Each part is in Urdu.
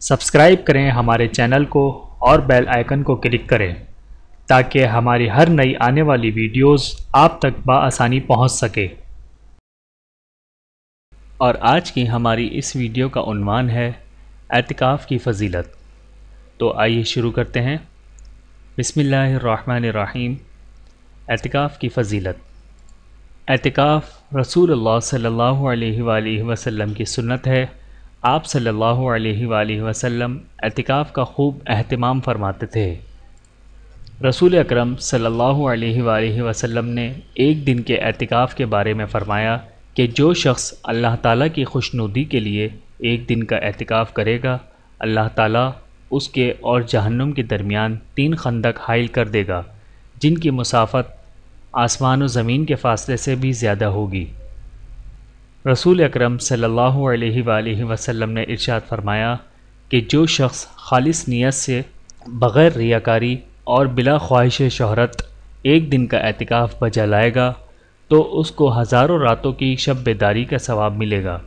سبسکرائب کریں ہمارے چینل کو اور بیل آئیکن کو کلک کریں تاکہ ہماری ہر نئی آنے والی ویڈیوز آپ تک بآسانی پہنچ سکے۔ اور آج کی ہماری اس ویڈیو کا عنوان ہے اعتکاف کی فضیلت۔ تو آئیے شروع کرتے ہیں۔ بسم اللہ الرحمن الرحیم۔ اعتکاف کی فضیلت۔ اعتکاف رسول اللہ صلی اللہ علیہ وآلہ وسلم کی سنت ہے۔ آپ صلی اللہ علیہ وآلہ وسلم اعتکاف کا خوب اہتمام فرماتے تھے۔ رسول اکرم صلی اللہ علیہ وآلہ وسلم نے ایک دن کے اعتکاف کے بارے میں فرمایا کہ جو شخص اللہ تعالیٰ کی خوشنودی کے لیے ایک دن کا اعتکاف کرے گا، اللہ تعالیٰ اس کے اور جہنم کے درمیان 3 خندق حائل کر دے گا جن کی مسافت آسمان و زمین کے فاصلے سے بھی زیادہ ہوگی۔ رسول اکرم صلی اللہ علیہ وآلہ وسلم نے ارشاد فرمایا کہ جو شخص خالص نیت سے بغیر ریاکاری اور بلا خواہش شہرت ایک دن کا اعتکاف بجا لائے گا تو اس کو ہزاروں راتوں کی شب بیداری کا ثواب ملے گا،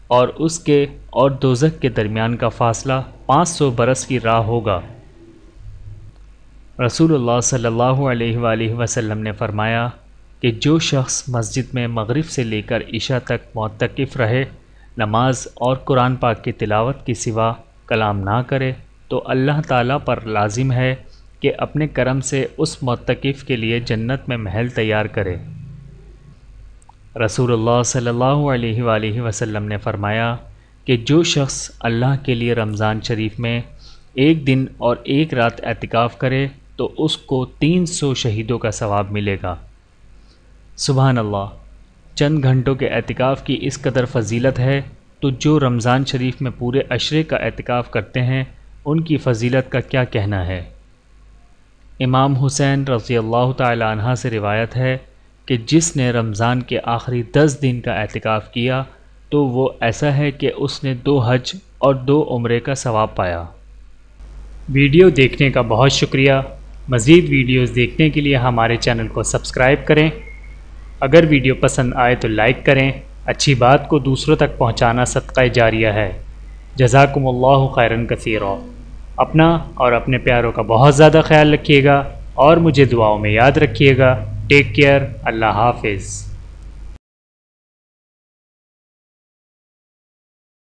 اور اس کے اور دوزخ کے درمیان کا فاصلہ 500 برس کی راہ ہوگا۔ رسول اللہ صلی اللہ علیہ وآلہ وسلم نے فرمایا کہ جو شخص مسجد میں مغرب سے لے کر عشاء تک معتکف رہے، نماز اور قرآن پاک کی تلاوت کے سوا کلام نہ کرے، تو اللہ تعالیٰ پر لازم ہے کہ اپنے کرم سے اس معتکف کے لیے جنت میں محل تیار کرے۔ رسول اللہ صلی اللہ علیہ وآلہ وسلم نے فرمایا کہ جو شخص اللہ کے لیے رمضان شریف میں ایک دن اور ایک رات اعتکاف کرے تو اس کو 300 شہیدوں کا ثواب ملے گا۔ سبحان اللہ! چند گھنٹوں کے اعتکاف کی اس قدر فضیلت ہے تو جو رمضان شریف میں پورے عشرے کا اعتکاف کرتے ہیں ان کی فضیلت کا کیا کہنا ہے۔ امام حسین رضی اللہ تعالی عنہ سے روایت ہے کہ جس نے رمضان کے آخری 10 دن کا اعتکاف کیا تو وہ ایسا ہے کہ اس نے 2 حج اور 2 عمرے کا ثواب پایا۔ ویڈیو دیکھنے کا بہت شکریہ۔ مزید ویڈیوز دیکھنے کے لیے ہمارے چینل کو سبسکرائب کریں۔ اگر ویڈیو پسند آئے تو لائک کریں۔ اچھی بات کو دوسروں تک پہنچانا صدقہ جاریہ ہے۔ جزاکم اللہ خیرا کثیرا۔ اپنا اور اپنے پیاروں کا بہت زیادہ خیال رکھیے گا اور مجھے دعاؤں میں یاد رکھیے گا۔ Take care. اللہ حافظ۔